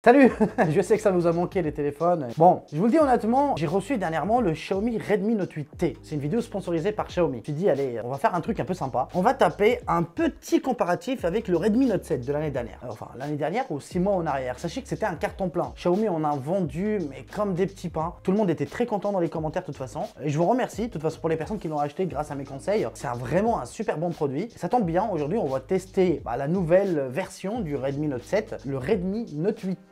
Salut. Je sais que ça vous a manqué les téléphones. Bon, je vous le dis honnêtement, j'ai reçu dernièrement le Xiaomi Redmi Note 8T. C'est une vidéo sponsorisée par Xiaomi. Je me suis dit, allez, on va faire un truc un peu sympa. On va taper un petit comparatif avec le Redmi Note 7 de l'année dernière. Enfin, l'année dernière ou 6 mois en arrière. Sachez que c'était un carton plein. Xiaomi en a vendu, mais comme des petits pains. Tout le monde était très content dans les commentaires de toute façon. Et je vous remercie, de toute façon, pour les personnes qui l'ont acheté grâce à mes conseils. C'est vraiment un super bon produit. Ça tombe bien, aujourd'hui, on va tester la nouvelle version du Redmi Note 7, le Redmi Note 8T.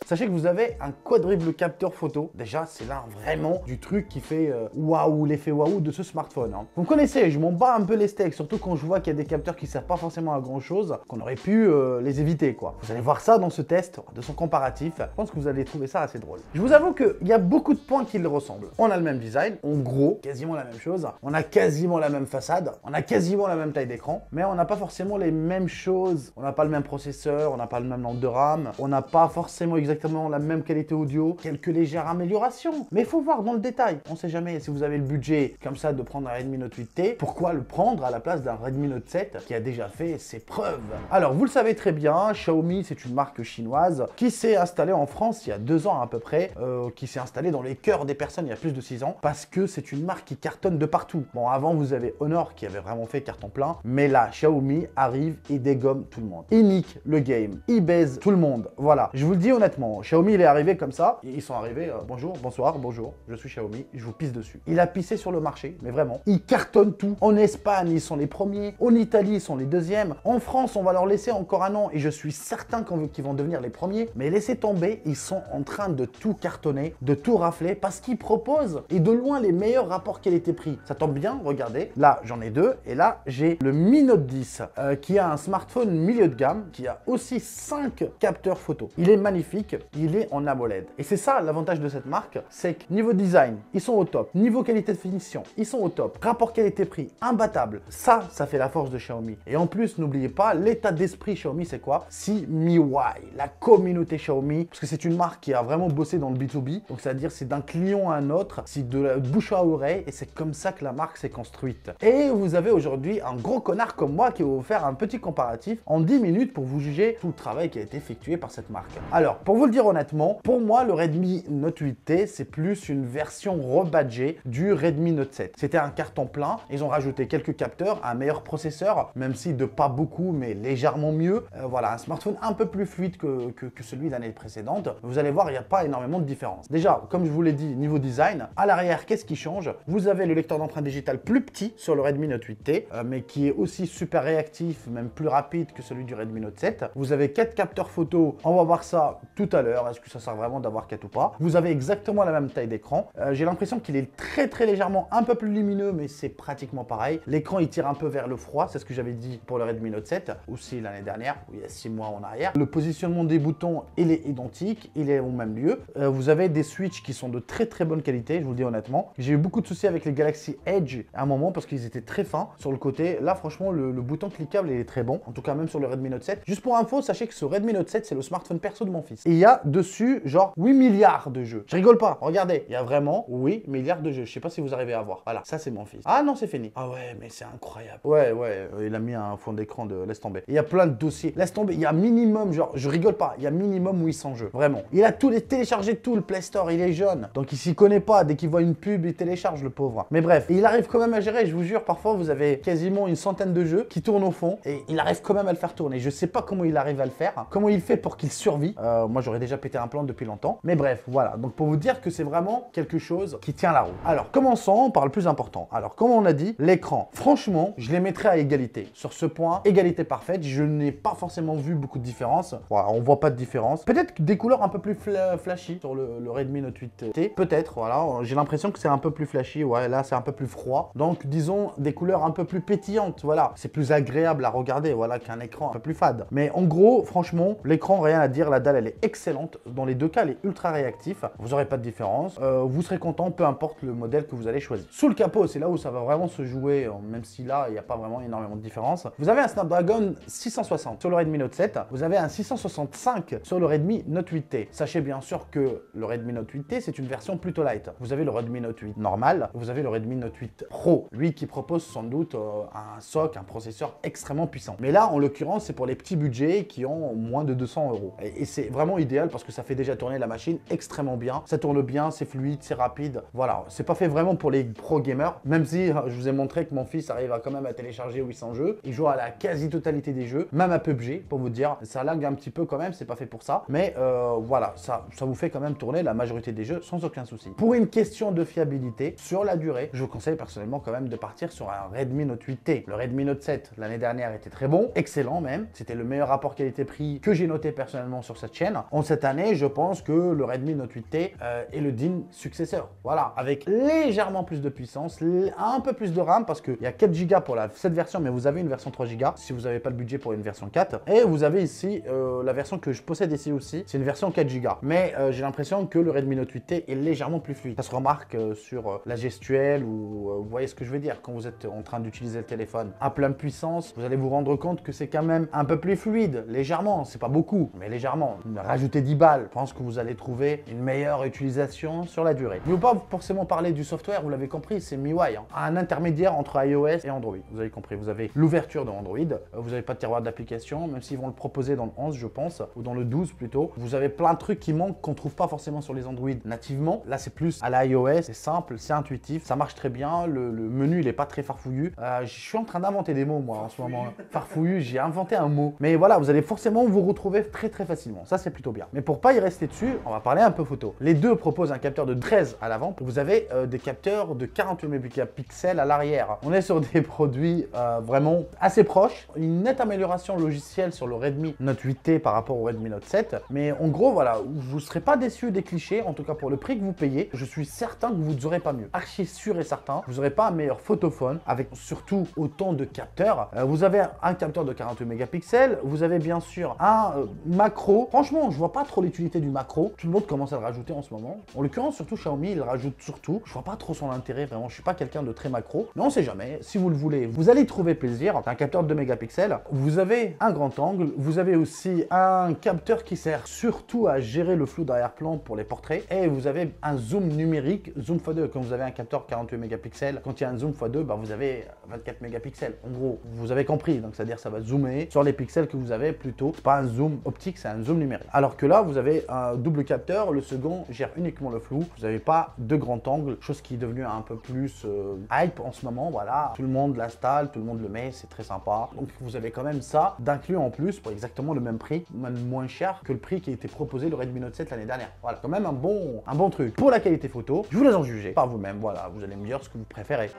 Sachez que vous avez un quadruple capteur photo. Déjà, c'est là vraiment du truc qui fait waouh, l'effet waouh de ce smartphone. Vous me connaissez, je m'en bats un peu les steaks, surtout quand je vois qu'il y a des capteurs qui ne servent pas forcément à grand chose, qu'on aurait pu les éviter quoi. Vous allez voir ça dans ce test de son comparatif. Je pense que vous allez trouver ça assez drôle. Je vous avoue qu'il y a beaucoup de points qui le ressemblent. On a le même design, en gros, quasiment la même chose. On a quasiment la même façade, on a quasiment la même taille d'écran, mais on n'a pas forcément les mêmes choses. On n'a pas le même processeur, on n'a pas le même nombre de RAM, on n'a pas forcément exactement la même qualité audio, quelques légères améliorations. Mais il faut voir dans le détail. On sait jamais si vous avez le budget comme ça de prendre un Redmi Note 8T, pourquoi le prendre à la place d'un Redmi Note 7 qui a déjà fait ses preuves. Alors vous le savez très bien, Xiaomi c'est une marque chinoise qui s'est installée en France il y a 2 ans à peu près, qui s'est installée dans les cœurs des personnes il y a plus de 6 ans, parce que c'est une marque qui cartonne de partout. Bon, avant vous avez Honor qui avait vraiment fait carton plein, mais là Xiaomi arrive et dégomme tout le monde. Il nique le game, il baise tout le monde. Voilà, je vous le dis honnêtement, Xiaomi il est arrivé comme ça, ils sont arrivés, bonjour, bonsoir, bonjour, je suis Xiaomi, je vous pisse dessus. Il a pissé sur le marché, mais vraiment, ils cartonnent tout. En Espagne, ils sont les premiers, en Italie, ils sont les deuxièmes, en France, on va leur laisser encore un an et je suis certain qu'ils vont devenir les premiers, mais laissez tomber, ils sont en train de tout cartonner, de tout rafler, parce qu'ils proposent, et de loin, les meilleurs rapports qualité-prix. Ça tombe bien, regardez, là, j'en ai 2, et là, j'ai le Mi Note 10, qui a un smartphone milieu de gamme, qui a aussi 5 capteurs photo. Il est magnifique, il est en AMOLED. Et c'est ça l'avantage de cette marque, c'est que niveau design, ils sont au top. Niveau qualité de finition, ils sont au top. Rapport qualité-prix, imbattable. Ça fait la force de Xiaomi. Et en plus, n'oubliez pas, l'état d'esprit Xiaomi, c'est quoi? Si MIUI, la communauté Xiaomi, parce que c'est une marque qui a vraiment bossé dans le B2B, donc c'est-à-dire c'est d'un client à un autre, c'est de la bouche à oreille, et c'est comme ça que la marque s'est construite. Et vous avez aujourd'hui un gros connard comme moi qui va vous faire un petit comparatif en 10 minutes pour vous juger tout le travail qui a été effectué par cette marque. Alors, pour vous le dire honnêtement, pour moi, le Redmi Note 8T, c'est plus une version rebadgée du Redmi Note 7. C'était un carton plein, ils ont rajouté quelques capteurs, un meilleur processeur, même si de pas beaucoup, mais légèrement mieux. Voilà, un smartphone un peu plus fluide que celui de l'année précédente. Vous allez voir, il n'y a pas énormément de différence. Déjà, comme je vous l'ai dit, niveau design, à l'arrière, qu'est-ce qui change? Vous avez le lecteur d'empreinte digitale plus petit sur le Redmi Note 8T, mais qui est aussi super réactif, même plus rapide que celui du Redmi Note 7. Vous avez 4 capteurs photo, on va voir ça tout à l'heure. Est-ce que ça sert vraiment d'avoir 4 ou pas? Vous avez exactement la même taille d'écran. J'ai l'impression qu'il est très légèrement un peu plus lumineux, mais c'est pratiquement pareil. L'écran il tire un peu vers le froid, c'est ce que j'avais dit pour le Redmi Note 7, aussi l'année dernière, il y a 6 mois en arrière. Le positionnement des boutons, il est identique, il est au même lieu. Vous avez des switches qui sont de très bonne qualité, je vous le dis honnêtement. J'ai eu beaucoup de soucis avec les Galaxy Edge à un moment parce qu'ils étaient très fins sur le côté. Là franchement le bouton cliquable il est très bon, en tout cas même sur le Redmi Note 7. Juste pour info, sachez que ce Redmi Note 7 c'est le smartphone perso de mon fils. Et il y a dessus genre 8 milliards de jeux. Je rigole pas, regardez, il y a vraiment 8 milliards de jeux. Je sais pas si vous arrivez à voir. Voilà, ça c'est mon fils. Ah non, c'est fini. Ah ouais, mais c'est incroyable. Ouais, il a mis un fond d'écran de laisse tomber. Il y a plein de dossiers. Laisse tomber, il y a minimum, genre, je rigole pas, il y a minimum 800 jeux. Vraiment. Il a tous les téléchargé tout, le Play Store, il est jeune. Donc il s'y connaît pas. Dès qu'il voit une pub, il télécharge le pauvre. Mais bref, il arrive quand même à gérer, je vous jure, parfois vous avez quasiment une centaine de jeux qui tournent au fond et il arrive quand même à le faire tourner. Je sais pas comment il arrive à le faire, comment il fait pour qu'il survit. Moi j'aurais déjà pété un plan depuis longtemps. Mais bref, voilà. Donc pour vous dire que c'est vraiment quelque chose qui tient la route. Alors commençons par le plus important. Alors comme on a dit, l'écran. Franchement, je les mettrais à égalité. Sur ce point, égalité parfaite. Je n'ai pas forcément vu beaucoup de différence. Voilà, on voit pas de différence. Peut-être des couleurs un peu plus flashy sur le Redmi Note 8T. Peut-être, voilà. J'ai l'impression que c'est un peu plus flashy. Ouais, là c'est un peu plus froid. Donc disons des couleurs un peu plus pétillantes. Voilà, c'est plus agréable à regarder. Voilà, qu'un écran un peu plus fade. Mais en gros, franchement, l'écran, rien à dire. La dalle, elle est excellente. Dans les deux cas, elle est ultra réactif. Vous n'aurez pas de différence. Vous serez content, peu importe le modèle que vous allez choisir. Sous le capot, c'est là où ça va vraiment se jouer, même si là, il n'y a pas vraiment énormément de différence. Vous avez un Snapdragon 660 sur le Redmi Note 7. Vous avez un 665 sur le Redmi Note 8T. Sachez bien sûr que le Redmi Note 8T, c'est une version plutôt light. Vous avez le Redmi Note 8 normal, vous avez le Redmi Note 8 Pro, lui qui propose sans doute un SoC, un processeur extrêmement puissant. Mais là, en l'occurrence, c'est pour les petits budgets qui ont moins de 200 €. Et c'est vraiment idéal parce que ça fait déjà tourner la machine extrêmement bien. Ça tourne bien, c'est fluide, c'est rapide. Voilà, c'est pas fait vraiment pour les pro gamers, même si je vous ai montré que mon fils arrive quand même à télécharger 800 jeux. Il joue à la quasi-totalité des jeux, même à PUBG, pour vous dire. Ça lag un petit peu quand même, c'est pas fait pour ça. Mais voilà, ça vous fait quand même tourner la majorité des jeux sans aucun souci. Pour une question de fiabilité, sur la durée, je vous conseille personnellement quand même de partir sur un Redmi Note 8T. Le Redmi Note 7, l'année dernière, était très bon, excellent même. C'était le meilleur rapport qualité-prix que j'ai noté personnellement sur cette chaîne. En cette année, je pense que le Redmi Note 8T est le digne successeur. Voilà, avec légèrement plus de puissance, un peu plus de RAM parce qu'il y a 4 Go pour cette version, mais vous avez une version 3 Go si vous n'avez pas le budget pour une version 4. Et vous avez ici la version que je possède ici aussi, c'est une version 4 Go. Mais j'ai l'impression que le Redmi Note 8T est légèrement plus fluide. Ça se remarque sur la gestuelle ou vous voyez ce que je veux dire quand vous êtes en train d'utiliser le téléphone à pleine puissance, vous allez vous rendre compte que c'est quand même un peu plus fluide, légèrement, c'est pas beaucoup, mais légèrement. Rajoutez 10 balles, je pense que vous allez trouver une meilleure utilisation sur la durée. Je ne veux pas forcément parler du software, vous l'avez compris, c'est MIUI, un intermédiaire entre iOS et Android. Vous avez compris, vous avez l'ouverture de Android, vous n'avez pas de tiroir d'application, même s'ils vont le proposer dans le 11, je pense, ou dans le 12 plutôt. Vous avez plein de trucs qui manquent qu'on ne trouve pas forcément sur les Android nativement. Là, c'est plus à l'iOS, c'est simple, c'est intuitif, ça marche très bien, le menu, il n'est pas très farfouillu. Je suis en train d'inventer des mots, moi, en ce moment. Farfouillu, j'ai inventé un mot. Mais voilà, vous allez forcément vous retrouver très facilement. Ça, c'est plutôt bien. Mais pour pas y rester dessus, on va parler un peu photo. Les deux proposent un capteur de 13 à l'avant. Vous avez des capteurs de 48 mégapixels à l'arrière. On est sur des produits vraiment assez proches. Une nette amélioration logicielle sur le Redmi Note 8T par rapport au Redmi Note 7. Mais en gros, voilà, vous ne serez pas déçus des clichés. En tout cas, pour le prix que vous payez, je suis certain que vous n'aurez pas mieux. Archi sûr et certain, vous n'aurez pas un meilleur photophone avec surtout autant de capteurs. Vous avez un capteur de 48 mégapixels. Vous avez bien sûr un macro. Franchement, je vois pas trop l'utilité du macro. Tout le monde commence à le rajouter en ce moment. En l'occurrence, surtout Xiaomi, il le rajoute surtout. Je vois pas trop son intérêt, vraiment. Je suis pas quelqu'un de très macro. Mais on sait jamais. Si vous le voulez, vous allez y trouver plaisir. C'est un capteur de 2 mégapixels. Vous avez un grand angle. Vous avez aussi un capteur qui sert surtout à gérer le flou d'arrière-plan pour les portraits. Et vous avez un zoom numérique, zoom x2. Quand vous avez un capteur 48 mégapixels, quand il y a un zoom x2, bah, vous avez 24 mégapixels. En gros, vous avez compris. Donc, c'est-à-dire ça va zoomer sur les pixels que vous avez plutôt. C'est pas un zoom optique, c'est un zoom numérique. Alors que là, vous avez un double capteur. Le second gère uniquement le flou. Vous n'avez pas de grand angle, chose qui est devenue un peu plus hype en ce moment. Voilà, tout le monde l'installe, tout le monde le met, c'est très sympa. Donc, vous avez quand même ça d'inclus en plus pour exactement le même prix, même moins cher que le prix qui a été proposé le Redmi Note 7 l'année dernière. Voilà, quand même un bon truc. Pour la qualité photo, je vous laisse en juger par vous-même. Voilà, vous allez me dire ce que vous préférez.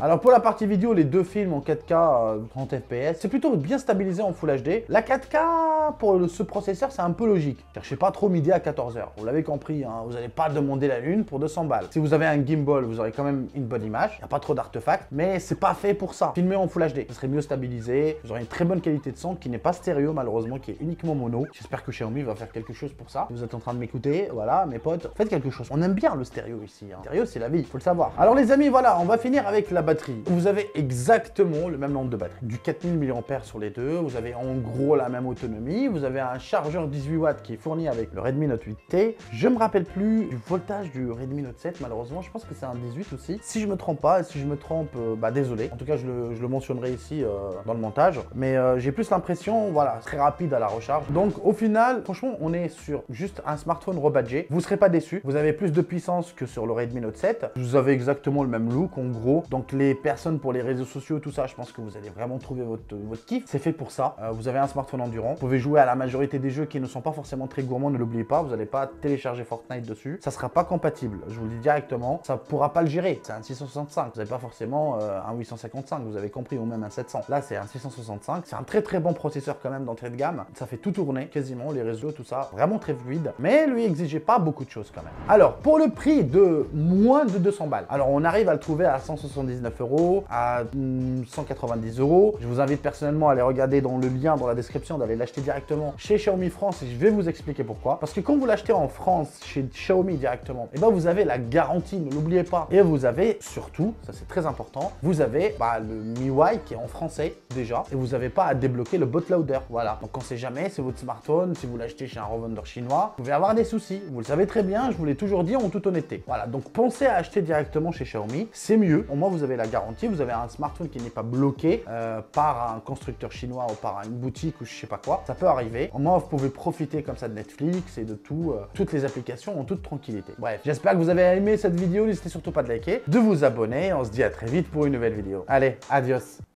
Alors pour la partie vidéo, les deux films en 4K 30 fps, c'est plutôt bien stabilisé en Full HD. La 4K pour ce processeur, c'est un peu logique. Cherchez pas trop midi à 14h. Vous l'avez compris, hein, vous n'allez pas demander la lune pour 200 balles. Si vous avez un gimbal, vous aurez quand même une bonne image. Il n'y a pas trop d'artefacts, mais c'est pas fait pour ça. Filmé en Full HD, ce serait mieux stabilisé. Vous aurez une très bonne qualité de son qui n'est pas stéréo malheureusement, qui est uniquement mono. J'espère que Xiaomi va faire quelque chose pour ça. Si vous êtes en train de m'écouter, voilà, mes potes, faites quelque chose. On aime bien le stéréo ici. Hein. Stéréo, c'est la vie, il faut le savoir. Alors les amis, voilà, on va finir avec la batterie. Vous avez exactement le même nombre de batteries. Du 4000 mAh sur les deux. Vous avez en gros la même autonomie. Vous avez un chargeur 18 watts qui est fourni avec le Redmi Note 8T. Je me rappelle plus du voltage du Redmi Note 7 malheureusement. Je pense que c'est un 18 aussi. Si je me trompe pas, si je me trompe, bah désolé. En tout cas, je le mentionnerai ici dans le montage. Mais j'ai plus l'impression, voilà, très rapide à la recharge. Donc au final, franchement, on est sur juste un smartphone rebadgé. Vous serez pas déçus. Vous avez plus de puissance que sur le Redmi Note 7. Vous avez exactement le même look en gros. Donc les personnes pour les réseaux sociaux, tout ça, je pense que vous allez vraiment trouver votre kiff. C'est fait pour ça. Vous avez un smartphone endurant. Vous pouvez jouer à la majorité des jeux qui ne sont pas forcément très gourmands, ne l'oubliez pas. Vous n'allez pas télécharger Fortnite dessus. Ça sera pas compatible. Je vous le dis directement. Ça pourra pas le gérer. C'est un 665. Vous n'avez pas forcément un 855. Vous avez compris, ou même un 700. Là, c'est un 665. C'est un très très bon processeur quand même d'entrée de gamme. Ça fait tout tourner quasiment, les réseaux, tout ça. Vraiment très fluide. Mais lui exigeait pas beaucoup de choses quand même. Alors, pour le prix de moins de 200 balles. Alors, on arrive à le trouver à 179 €, à 190 €. Je vous invite personnellement à aller regarder dans le lien dans la description, d'aller l'acheter directement chez Xiaomi France et je vais vous expliquer pourquoi. Parce que quand vous l'achetez en France chez Xiaomi directement, et ben vous avez la garantie, ne l'oubliez pas. Et vous avez surtout, ça c'est très important, vous avez le MIUI qui est en français déjà et vous n'avez pas à débloquer le bootloader. Voilà. Donc on sait jamais, c'est votre smartphone, si vous l'achetez chez un revendeur chinois, vous pouvez avoir des soucis. Vous le savez très bien, je vous l'ai toujours dit en toute honnêteté. Voilà. Donc pensez à acheter directement chez Xiaomi, c'est mieux. Au moins vous avez la garantie, vous avez un smartphone qui n'est pas bloqué par un constructeur chinois ou par une boutique ou je sais pas quoi. Ça peut arriver. Au moins vous pouvez profiter comme ça de Netflix et de toutes les applications en toute tranquillité. Bref, j'espère que vous avez aimé cette vidéo. N'hésitez surtout pas de liker, de vous abonner. On se dit à très vite pour une nouvelle vidéo. Allez, adios.